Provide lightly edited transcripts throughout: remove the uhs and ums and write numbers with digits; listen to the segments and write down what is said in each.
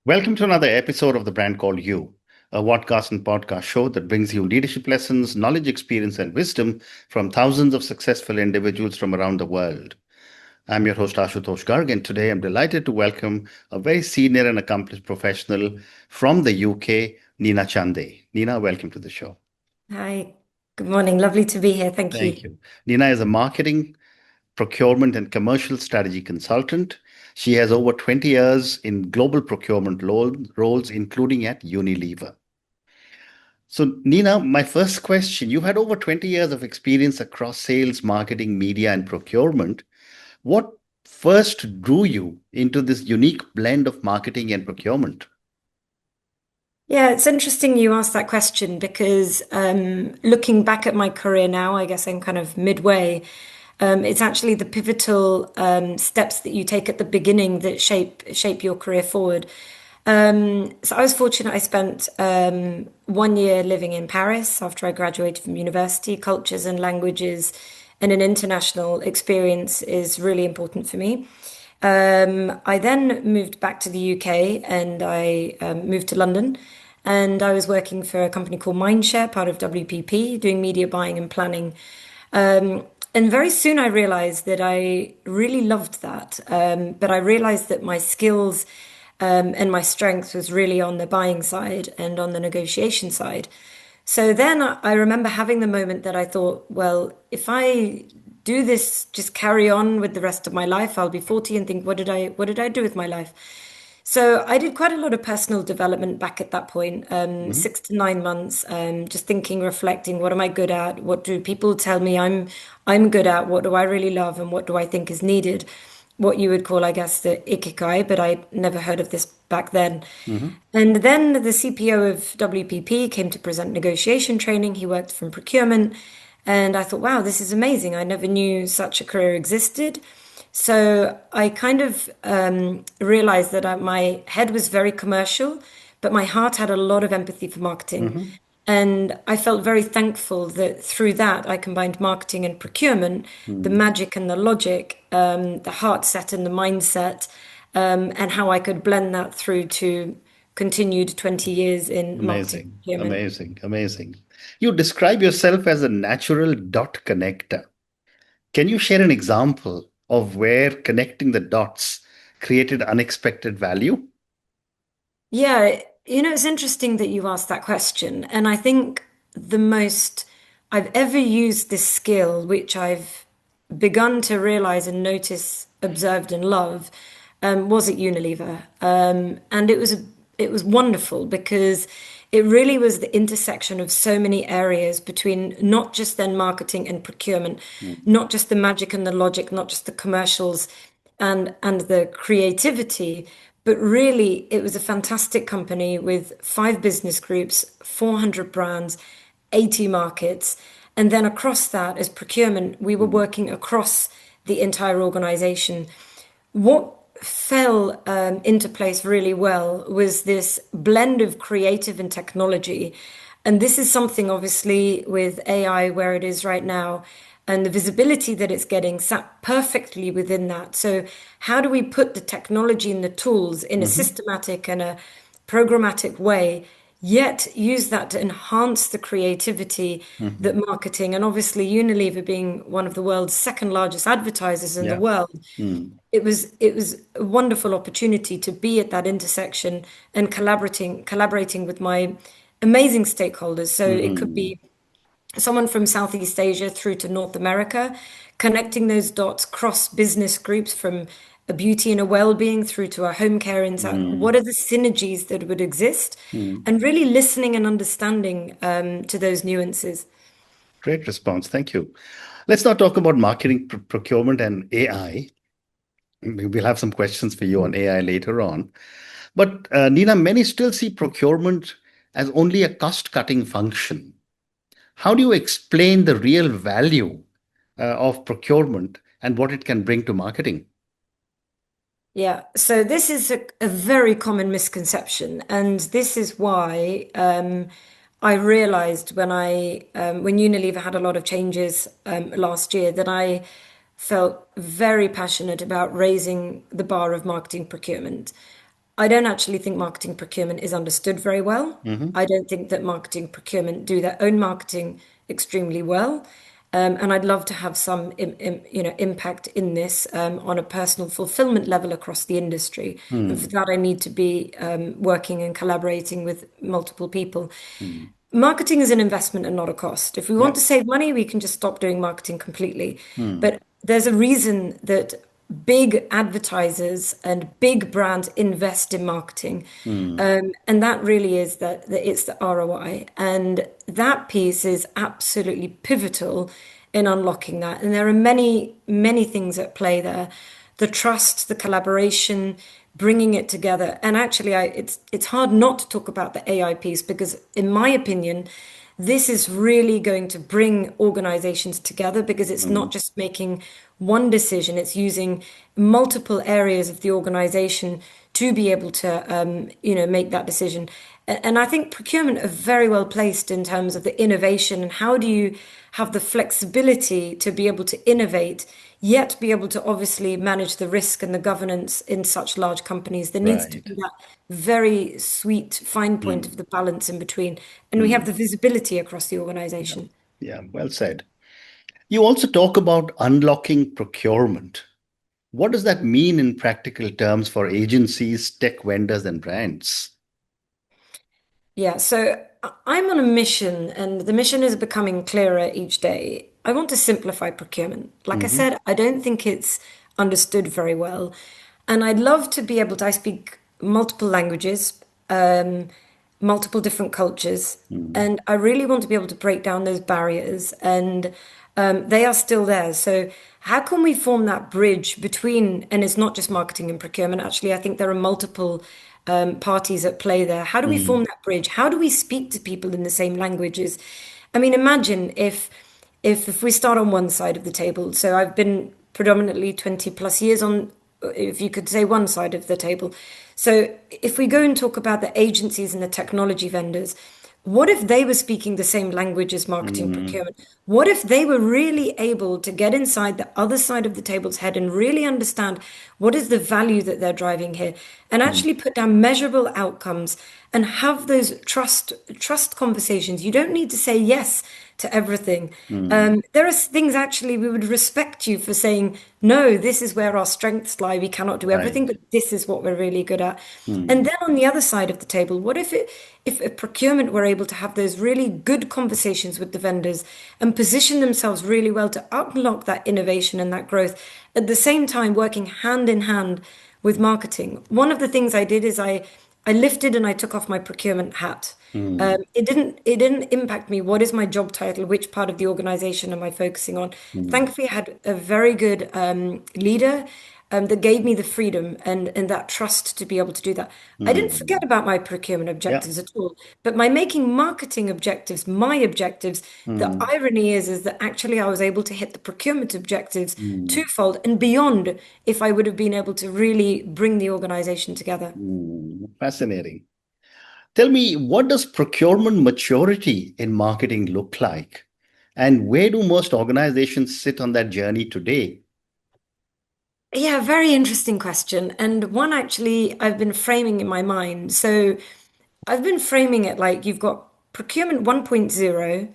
Welcome to another episode of The Brand Called You, a podcast and podcast show that brings you leadership lessons, knowledge, experience, and wisdom from thousands of successful individuals from around the world. I'm your host, Ashutosh Garg, and today I'm delighted to welcome a very senior and accomplished professional from the UK, Nina Chande. Nina, welcome to the show. Hi, good morning. Lovely to be here. Thank Thank you. you. Nina is a marketing, procurement, and commercial strategy consultant. She has over 20 years in global procurement roles, including at Unilever. So, Nina, my first question, you've had over 20 years of experience across sales, marketing, media, and procurement. What first drew you into this unique blend of marketing and procurement? Yeah, it's interesting you asked that question because looking back at my career now, I guess I'm kind of midway. It's actually the pivotal steps that you take at the beginning that shape your career forward. So I was fortunate. I spent 1 year living in Paris after I graduated from university. Cultures and languages and an international experience is really important for me. I then moved back to the UK and I moved to London. And I was working for a company called Mindshare, part of WPP, doing media buying and planning. And very soon I realized that I really loved that. But I realized that my skills and my strength was really on the buying side and on the negotiation side. So then I remember having the moment that I thought, well, if I do this, just carry on with the rest of my life, I'll be 40 and think, what did I do with my life? So I did quite a lot of personal development back at that point, Mhm. 6 to 9 months, just thinking, reflecting, what am I good at? What do people tell me I'm good at? What do I really love? And what do I think is needed? What you would call, I guess, the ikigai, but I never heard of this back then. Mhm. And then the CPO of WPP came to present negotiation training. He worked from procurement. And I thought, wow, this is amazing. I never knew such a career existed. So I kind of realized that my head was very commercial, but my heart had a lot of empathy for marketing. Mhm. And I felt very thankful that through that I combined marketing and procurement, the Mhm. magic and the logic, the heart set and the mindset, and how I could blend that through to continued 20 years in marketing Amazing, procurement. amazing, amazing. You describe yourself as a natural dot connector. Can you share an example of where connecting the dots created unexpected value? Yeah, it's interesting that you asked that question. And I think the most I've ever used this skill, which I've begun to realize and notice, observed, and love, was at Unilever. And it was wonderful because it really was the intersection of so many areas between not just then marketing and procurement, Mhm. not just the magic and the logic, not just the commercials and the creativity, but really it was a fantastic company with 5 business groups, 400 brands, 80 markets. And then across that, as procurement, we were Mhm. working across the entire organization. What fell into place really well was this blend of creative and technology. And this is something, obviously, with AI where it is right now and the visibility that it's getting sat perfectly within that. So, how do we put the technology and the tools in a Mhm. systematic and a programmatic way, yet use that to enhance the creativity that Mhm. marketing and obviously Unilever being one of the world's second largest advertisers in the Yeah. world, Mm. it was a wonderful opportunity to be at that intersection and collaborating with my amazing stakeholders. So it could Mhm. be someone from Southeast Asia through to North America, connecting those dots cross business groups from a beauty and a well-being through to a home care insight. What Mm. are the synergies that would exist? Mm. And really listening and understanding to those nuances. Great response. Thank you. Let's now talk about marketing, procurement, and AI. We'll have some questions for you on AI later on. But Nina, many still see procurement as only a cost-cutting function. How do you explain the real value of procurement and what it can bring to marketing? Yeah, so this is a very common misconception, and this is why I realized when Unilever had a lot of changes last year that I felt very passionate about raising the bar of marketing procurement. I don't actually think marketing procurement is understood very well. Hmm. I don't think that marketing procurement do their own marketing extremely well. And I'd love to have some, impact in this on a personal fulfillment level across the industry. And for Hmm. that, I need to be working and collaborating with multiple people. Hmm. Marketing is an investment and not a cost. If we want to Yep. save money, we can just stop doing marketing completely. Hmm. But there's a reason that big advertisers and big brands invest in marketing. Hmm. And that really is that it's the ROI. And that piece is absolutely pivotal in unlocking that. And there are many, many things at play there. The trust, the collaboration, bringing it together. And actually, it's hard not to talk about the AI piece because, in my opinion, this is really going to bring organizations together because it's Hmm. not just making one decision, it's using multiple areas of the organization to be able to, make that decision. And I think procurement are very well placed in terms of the innovation and how do you have the flexibility to be able to innovate, yet be able to obviously manage the risk and the governance in such large companies. There needs to Right. be that very sweet fine point of Hmm. the balance in between. And we have Hmm. the visibility across the Yeah. organization. Yeah. Well said. You also talk about unlocking procurement. What does that mean in practical terms for agencies, tech vendors, and brands? Yeah, so I'm on a mission, and the mission is becoming clearer each day. I want to simplify procurement. Like I Hmm. said, I don't think it's understood very well. And I'd love to be able to, I speak multiple languages, multiple different cultures, Hmm. and I really want to be able to break down those barriers, and they are still there. So, how can we form that bridge between, and it's not just marketing and procurement, actually, I think there are multiple parties at play there. How do we Hmm. form that bridge? How do we speak to people in the same languages? I mean, imagine if we start on one side of the table. So I've been predominantly 20 plus years on, if you could say, one side of the table. So if we go and talk about the agencies and the technology vendors, what if they were speaking the same language as marketing Hmm. procurement? What if they were really able to get inside the other side of the table's head and really understand what is the value that they're driving here and Hmm. actually put down measurable outcomes and have those trust conversations? You don't need to say yes to everything. Hmm. There are things actually we would respect you for saying, no, this is where our strengths lie. We cannot do everything, Right. but this is what we're really good at. And Hmm. then on the other side of the table, what if a procurement were able to have those really good conversations with the vendors and position themselves really well to unlock that innovation and that growth, at the same time working hand in hand with marketing? One of the things I did is I lifted and I took off my procurement hat. Hmm. It didn't impact me. What is my job title? Which part of the organization am I focusing on? Hmm. Thankfully, I had a very good leader that gave me the freedom and that trust to be able to do that. I didn't forget Hmm. about my procurement Yeah. objectives at all, but my making marketing objectives my objectives. The Hmm. irony is that actually I was able to hit the procurement objectives Hmm. twofold and beyond if I would have been able to really bring the organization together. Hmm. Fascinating. Tell me, what does procurement maturity in marketing look like? And where do most organizations sit on that journey today? Yeah, very interesting question. And one actually I've been framing in my mind. So I've been framing it like you've got procurement 1.0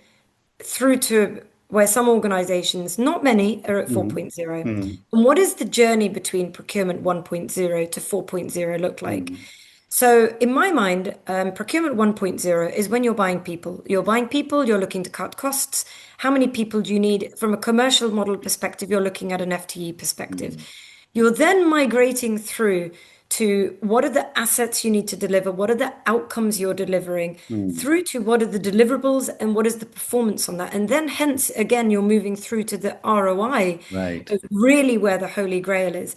through to where some organizations, not many, are at Hmm. 4.0. Hmm. And what does the journey between procurement 1.0 to 4.0 look like? Hmm. So, in my mind, procurement 1.0 is when you're buying people. You're buying people, you're looking to cut costs. How many people do you need? From a commercial model perspective, you're looking at an FTE perspective. Hmm. You're then migrating through to what are the assets you need to deliver, what are the outcomes you're delivering, Hmm. through to what are the deliverables and what is the performance on that. And then, hence, again, you're moving through to the ROI Right. of really where the holy grail is.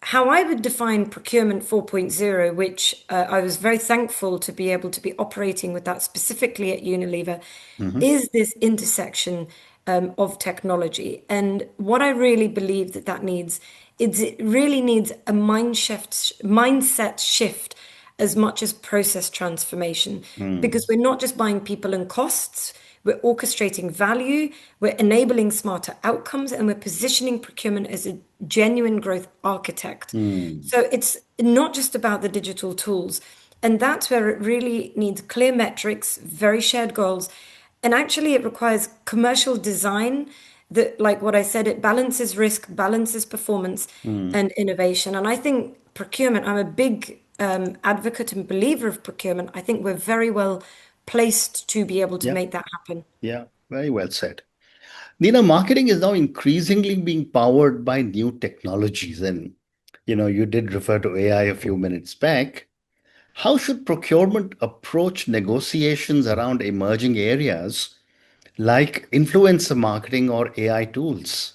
How I would define procurement 4.0, which I was very thankful to be able to be operating with that specifically at Unilever, Hmm. is this intersection of technology. And what I really believe that that needs is it really needs a mindset shift as much as process transformation, Hmm. because we're not just buying people and costs. we're orchestrating value, we're enabling smarter outcomes, and we're positioning procurement as a genuine growth architect. Mm. So it's not just about the digital tools. And that's where it really needs clear metrics, very shared goals. And actually, it requires commercial design that, like what I said, it balances risk, balances performance, Mm. and innovation. And I think procurement, I'm a big advocate and believer of procurement. I think we're very well placed to be able to Yeah, make that happen. yeah, very well said. Nina, marketing is now increasingly being powered by new technologies. And, you did refer to AI a few minutes back. How should procurement approach negotiations around emerging areas like influencer marketing or AI tools?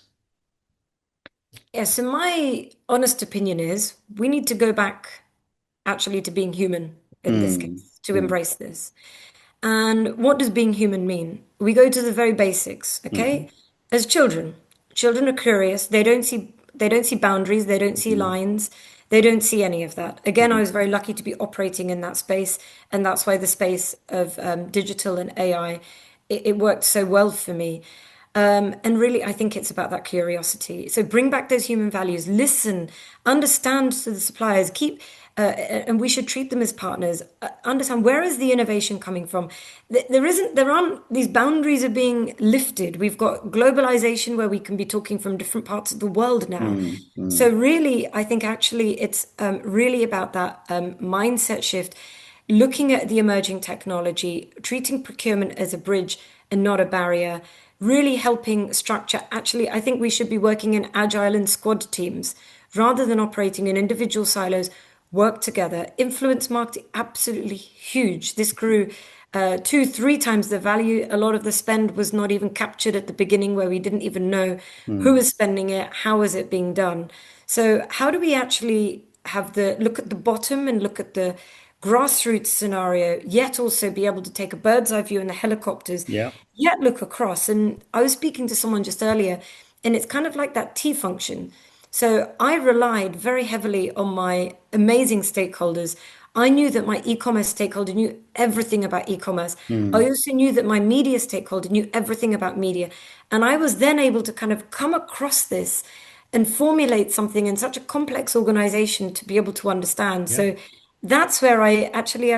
Yeah, so my honest opinion is we need to go back actually to being human in this Mm. case, to Mm. embrace this. And what does being human mean? We go to the very basics, Mm. okay? As children, children are curious. They don't see boundaries, they don't see Mm. lines, they don't see any of that. Again, I Mm. was very lucky to be operating in that space, and that's why the space of digital and AI it worked so well for me. And really, I think it's about that curiosity. So bring back those human values, listen, understand to the suppliers, and we should treat them as partners. Understand where is the innovation coming from? There aren't these boundaries are being lifted. We've got globalization where we can be talking from different parts of the world now. Mm. So Mm. really, I think actually it's really about that mindset shift, looking at the emerging technology, treating procurement as a bridge and not a barrier, really helping structure. Actually, I think we should be working in agile and squad teams rather than operating in individual silos. Work together. Influence marketing, absolutely huge. This grew two, three times the value. A lot of the spend was not even captured at the beginning, where we didn't even know who Mm. was spending it, how is it being done. So how do we actually have the look at the bottom and look at the grassroots scenario, yet also be able to take a bird's eye view in the helicopters, Yeah. yet look across? And I was speaking to someone just earlier, and it's kind of like that T function. So I relied very heavily on my amazing stakeholders. I knew that my e-commerce stakeholder knew everything about e-commerce. I Mm. also knew that my media stakeholder knew everything about media. And I was then able to kind of come across this and formulate something in such a complex organization to be able to understand. Yeah. So that's where I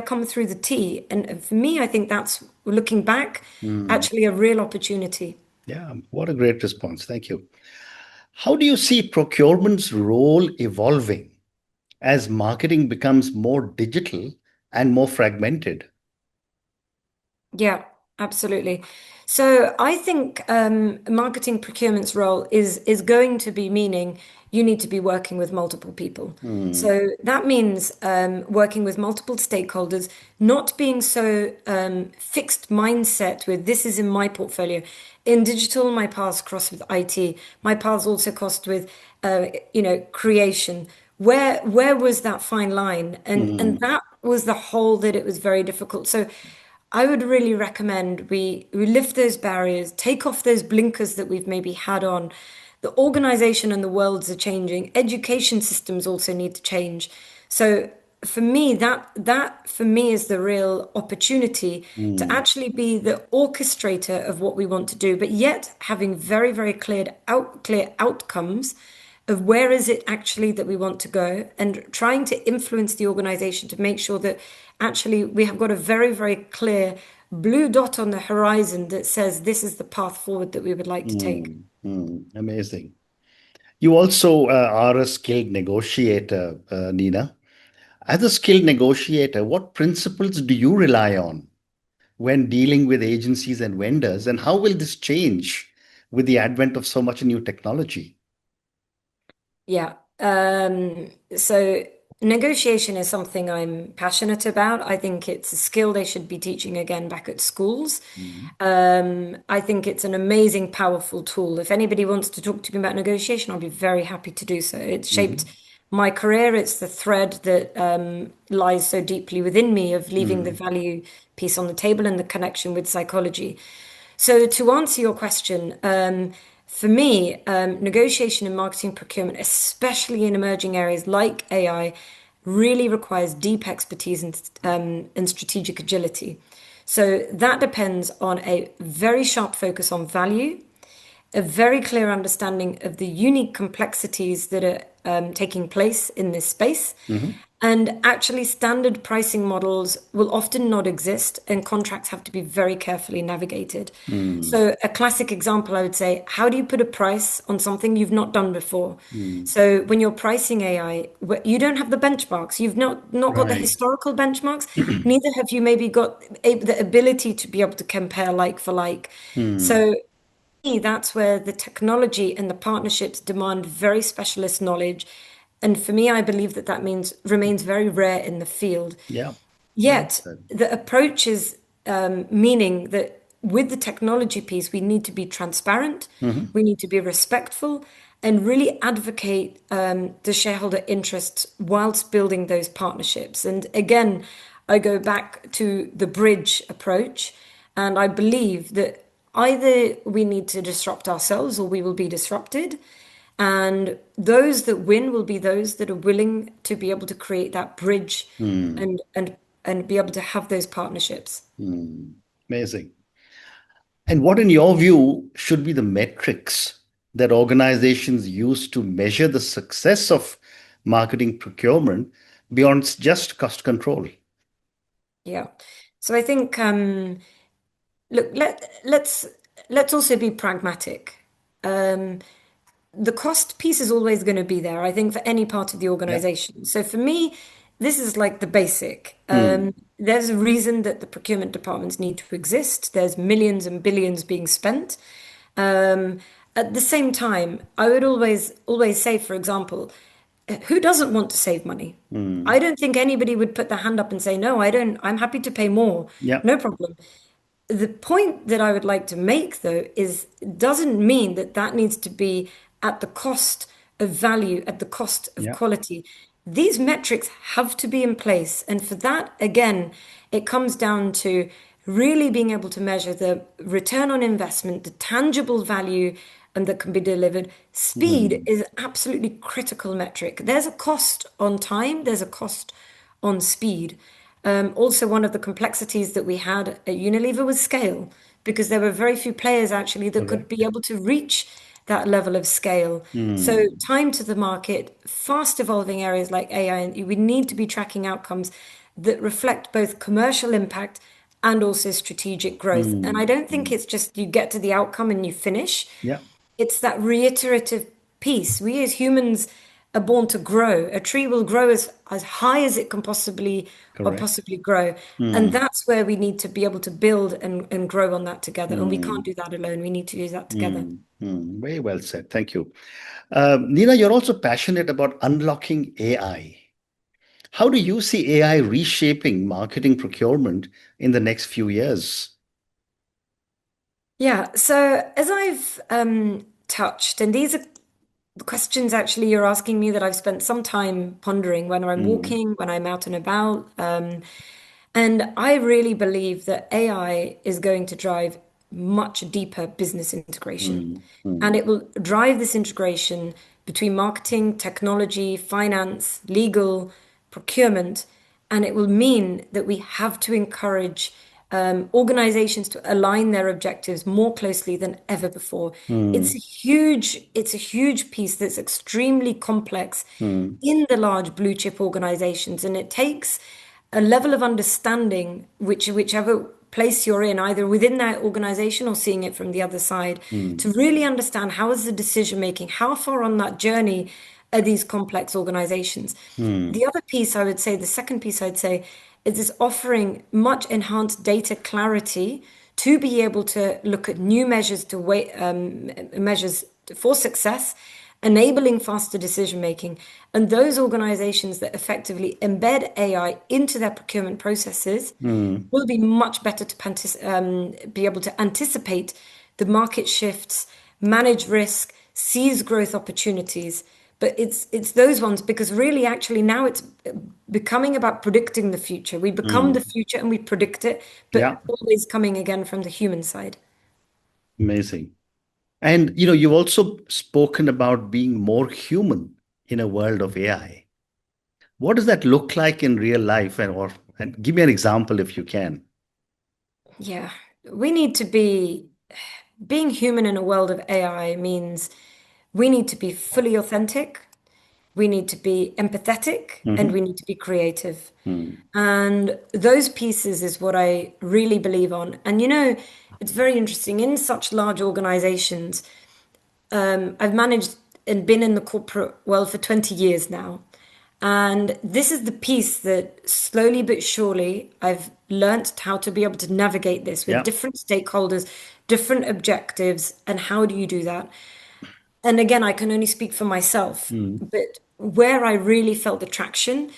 come through the T. And for me, I think that's looking back, Mm. actually a real opportunity. Yeah. What a great response. Thank you. How do you see procurement's role evolving as marketing becomes more digital and more fragmented? Yeah, absolutely. So I think marketing procurement's role is going to be meaning you need to be working with multiple people. Mm. So that means working with multiple stakeholders, not being so fixed mindset with this is in my portfolio. In digital, my paths cross with IT. My paths also crossed with creation. Where was that fine line? And Mm. that was the hole that it was very difficult. So I would really recommend we lift those barriers, take off those blinkers that we've maybe had on. The organization and the worlds are changing. Education systems also need to change. So for me, that for me is the real opportunity to Mm. actually be the orchestrator of what we want to do, but yet having very, very clear outcomes of where is it actually that we want to go, and trying to influence the organization to make sure that actually we have got a very, very clear blue dot on the horizon that says this is the path forward that we would like to take. Mm. Mm. Amazing. You also are a skilled negotiator, Nina. As a skilled negotiator, what principles do you rely on when dealing with agencies and vendors, and how will this change with the advent of so much new technology? Yeah. So negotiation is something I'm passionate about. I think it's a skill they should be teaching again back at schools. Mm. I think it's an amazing, powerful tool. If anybody wants to talk to me about negotiation, I'll be very happy to do so. It's shaped Mhm. my career. It's the thread that lies so deeply within me of leaving the Mm. value piece on the table and the connection with psychology. So to answer your question, for me, negotiation in marketing procurement, especially in emerging areas like AI, really requires deep expertise and strategic agility. So that depends on a very sharp focus on value, a very clear understanding of the unique complexities that are taking place in this space. Hmm. And actually, standard pricing models will often not exist, and contracts have to be very carefully navigated. Mm. So, a classic example, I would say, how do you put a price on something you've not done before? Mm. So, when you're pricing AI, you don't have the benchmarks. You've not got the Right. historical benchmarks. Neither have you maybe got the ability to be able to compare like for like. Mm. So, that's where the technology and the partnerships demand very specialist knowledge. And for me, I believe that that means remains very rare in the field. Yeah. Well Yet said. the approach is meaning that with the technology piece, we need to be transparent, Hmm. we need to be respectful, and really advocate the shareholder interests whilst building those partnerships. And again, I go back to the bridge approach, and I believe that either we need to disrupt ourselves or we will be disrupted. And those that win will be those that are willing to be able to create that bridge Mm. and be able to have those partnerships. Mm. Amazing. And what, in your view, should be the metrics that organizations use to measure the success of marketing procurement beyond just cost control? Yeah. So I think look, let's also be pragmatic. Um, the cost piece is always going to be there, I think, for any part of the Yeah. organization. So for me, this is like the basic. Mm. There's a reason that the procurement departments need to exist. There's millions and billions being spent. Um, at the same time, I would always say, for example, who doesn't want to save money? Mm. I don't think anybody would put their hand up and say, no, I don't, I'm happy to pay more. Yeah. No problem. The point that I would like to make, though, is it doesn't mean that that needs to be at the cost of value, at the cost of Yeah. quality. These metrics have to be in place. And for that, again, it comes down to really being able to measure the return on investment, the tangible value and that can be delivered. Speed Mm. is absolutely critical metric. There's a cost on time, there's a cost on speed. Also, one of the complexities that we had at Unilever was scale, because there were very few players actually that could Correct. be able to reach that level of scale. So, Mm. time to the market, fast evolving areas like AI, and we need to be tracking outcomes that reflect both commercial impact and also strategic growth. And I Mm. don't think Mm. it's just you get to the outcome and you finish. Yeah. It's that reiterative piece. We as humans are born to grow. A tree will grow as high as it can Correct. possibly grow. And Mm. that's where we need to be able to build and grow on that together. And we can't Mm. do that alone. We need to do that together. Mm. Mm. Very well said. Thank you. Nina, you're also passionate about unlocking AI. How do you see AI reshaping marketing procurement in the next few years? Yeah. So as I've touched, and these are the questions actually you're asking me that I've spent some time pondering when I'm Mm. walking, when I'm out and about. And I really believe that AI is going to drive much deeper business integration. Mm. And Mm. it will drive this integration between marketing, technology, finance, legal, procurement. And it will mean that we have to encourage organizations to align their objectives more closely than ever before. Mm. It's a huge piece that's extremely complex Mm. in the large blue chip organizations, and it takes a level of understanding whichever place you're in, either within that organization or seeing it from the other side, Mm. to really understand how is the decision making, how far on that journey are these complex organizations. Mm. The other piece I would say, the second piece I'd say, is this offering much enhanced data clarity to be able to look at new measures to wait, measures for success, enabling faster decision making. And those organizations that effectively embed AI into their procurement processes Mm. will be much better to be able to anticipate the market shifts, manage risk, seize growth opportunities. But it's those ones because really, actually, now it's becoming about predicting the future. We become the Mm. future and we predict it, Yeah. but always coming again from the human side. Amazing. And you've also spoken about being more human in a world of AI. What does that look like in real life? And give me an example if you can. Yeah, we need to be being human in a world of AI means we need to be fully authentic, we need to be empathetic, and Hmm. we need to be creative. Hmm. And those pieces is what I really believe on. And it's very interesting in such large organizations. I've managed and been in the corporate world for 20 years now. And this is the piece that slowly but surely I've learnt how to be able to navigate this with Yeah. different stakeholders, different objectives, and how do you do that? And again, I can only speak for myself, Hmm. but where I really felt the traction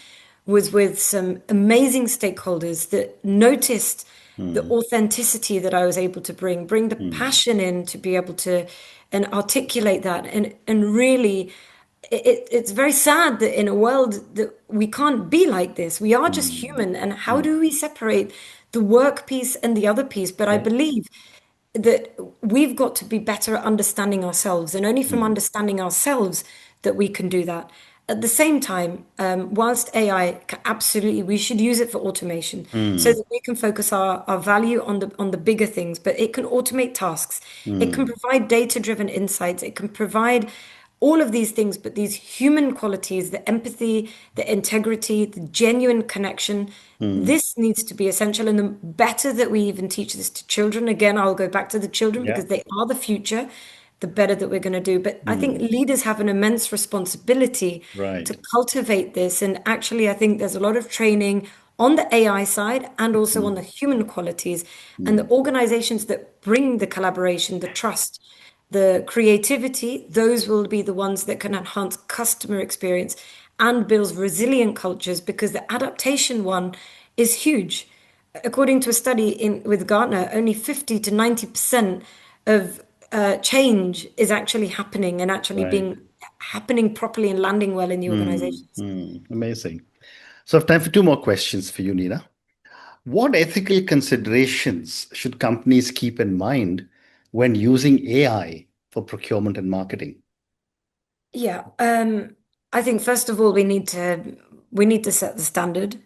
was with some amazing stakeholders that noticed the Hmm. authenticity that I was able to bring the Hmm. passion in to be able to and articulate that and really it's very sad that in a world that we can't be like this. We are just Hmm. human, and how Hmm. do we separate the work piece and the other piece? But I Yeah. believe that we've got to be better at understanding ourselves, and only from Hmm. understanding ourselves that we can do that. At the same time, whilst AI absolutely, we should use it for automation so Hmm. that we can focus our value on the bigger things. But it can automate tasks, it can Hmm. provide data-driven insights, it can provide all of these things, but these human qualities, the empathy, the integrity, the genuine connection, Hmm. this needs to be essential. And the better that we even teach this to children, again, I'll go back to the children Yeah. because they are the future, the better that we're going to do. But I think Hmm. leaders have an immense responsibility to Right. cultivate this. And actually, I think there's a lot of training on the AI side and also on Hmm. the human qualities. And Hmm. the organizations that bring the collaboration, the trust, the creativity, those will be the ones that can enhance customer experience and build resilient cultures because the adaptation one is huge. According to a study in with Gartner, only 50 to 90% of change is actually happening and actually Right. being happening properly and landing well in the Hmm. organizations. Hmm. Amazing. So I have time for two more questions for you, Nina. What ethical considerations should companies keep in mind when using AI for procurement and marketing? Yeah, I think first of all we need to set the standard.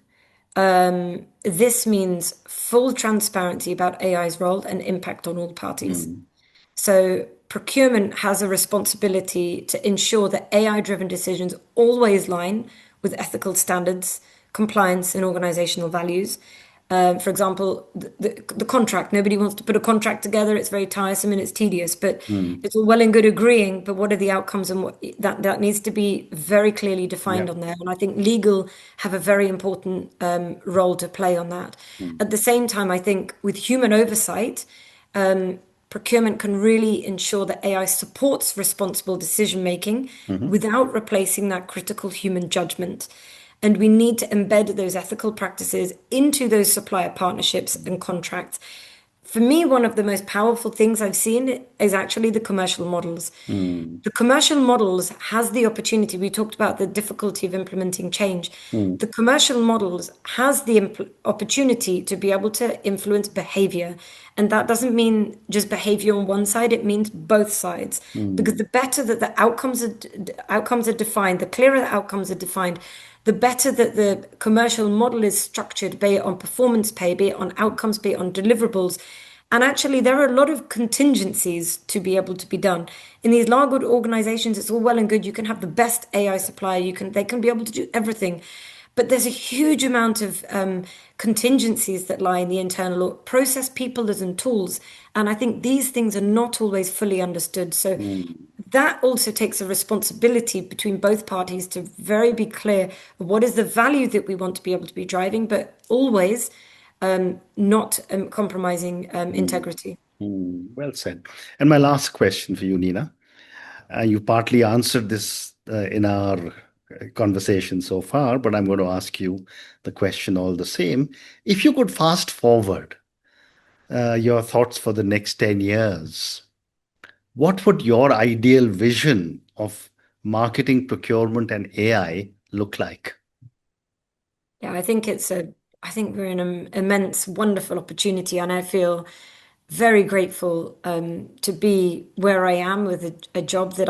This means full transparency about AI's role and impact on all parties. Hmm. So procurement has a responsibility to ensure that AI-driven decisions always line with ethical standards, compliance, and organizational values. For example, the contract. Nobody wants to put a contract together. It's very tiresome and it's tedious, but Hmm. it's all well and good agreeing. But what are the outcomes and what that needs to be very clearly Yeah. defined on there. And I think legal have a very important role to play on that. Hmm. At the same time, I think with human oversight, procurement can really ensure that AI supports responsible decision making Hmm. without replacing that critical human judgment. And we need to embed those ethical practices into those supplier partnerships and contracts. For me, one of the most powerful things I've seen is actually the commercial models. Hmm. The commercial models has the opportunity. We talked about the difficulty of implementing change. Hmm. The commercial models has the opportunity to be able to influence behavior. And that doesn't mean just behavior on one side, it means both sides. Because Hmm. the better that the outcomes are defined, the clearer the outcomes are defined, the better that the commercial model is structured, be it on performance pay, be it on outcomes, be it on deliverables. And actually, there are a lot of contingencies to be able to be done. In these large organizations, it's all well and good. You can have the best AI supplier. They can be able to do everything. But there's a huge amount of contingencies that lie in the internal process, people, and tools. And I think these things are not always fully understood. So Hmm. that also takes a responsibility between both parties to very be clear what is the value that we want to be able to be driving, but always not compromising Hmm. integrity. Hmm. Well said. And my last question for you, Nina. You partly answered this in our conversation so far, but I'm going to ask you the question all the same. If you could fast forward your thoughts for the next 10 years, what would your ideal vision of marketing, procurement, and AI look like? Yeah, I think we're in an immense, wonderful opportunity, and I feel very grateful to be where I am with a job that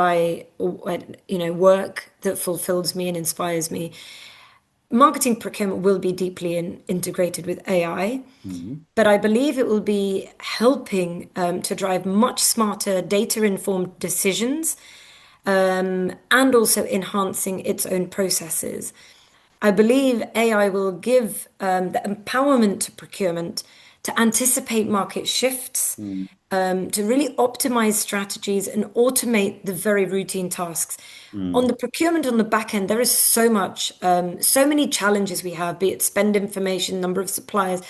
work that fulfills me and inspires me. marketing procurement will be deeply integrated with AI, but I believe it will be helping to drive much smarter data-informed decisions, and also enhancing its own processes. I believe AI will give the empowerment to procurement to anticipate market shifts, to really optimize strategies and automate the very routine tasks. On the procurement on the back end, there is so much, so many challenges we have, be it spend information, number of suppliers,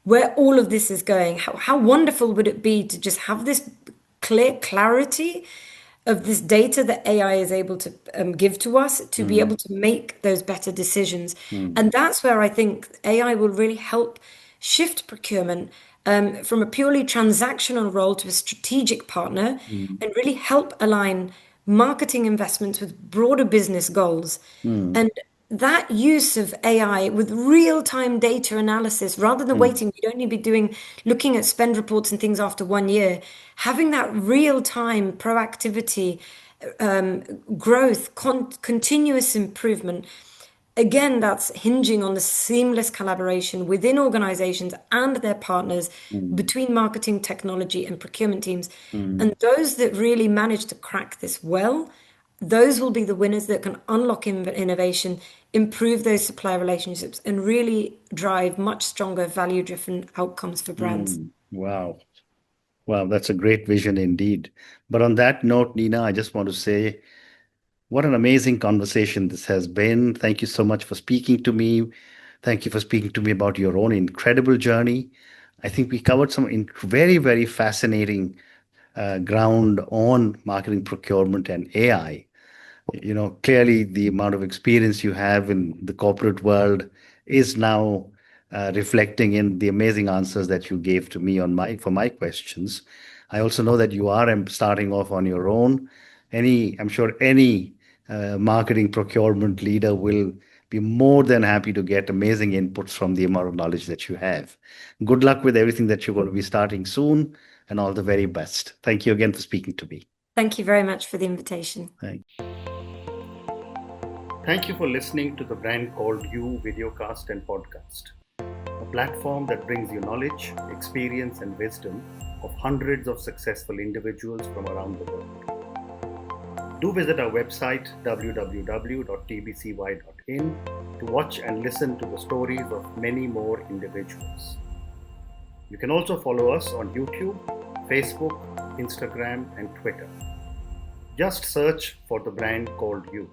where all of this is going. How wonderful would it be to just have this clear clarity of this data that AI is able to give to us to be able to make those better decisions. And that's where I think AI will really help shift procurement from a purely transactional role to a strategic partner and really help align marketing investments with broader business goals. And that use of AI with real-time data analysis, rather than waiting, you'd only be looking at spend reports and things after 1 year, having that real-time proactivity, growth, continuous improvement. Again, that's hinging on the seamless collaboration within organizations and their partners between marketing, technology, and procurement teams. And those that really manage to crack this well, those will be the winners that can unlock innovation, improve those supplier relationships, and really drive much stronger value-driven outcomes for brands. Wow. Wow, that's a great vision indeed. But on that note, Nina, I just want to say what an amazing conversation this has been. Thank you so much for speaking to me. Thank you for speaking to me about your own incredible journey. I think we covered some very, very fascinating ground on marketing procurement and AI. Clearly the amount of experience you have in the corporate world is now reflecting in the amazing answers that you gave to me for my questions. I also know that you are starting off on your own. I'm sure any marketing procurement leader will be more than happy to get amazing inputs from the amount of knowledge that you have. Good luck with everything that you're going to be starting soon, and all the very best. Thank you again for speaking to me. Thank you very much for the invitation. Thank you for listening to the Brand Called You videocast and podcast, a platform that brings you knowledge, experience, and wisdom of hundreds of successful individuals from around the world. Do visit our website www.tbcy.in to watch and listen to the stories of many more individuals. You can also follow us on YouTube, Facebook, Instagram, and Twitter. Just search for the Brand Called You.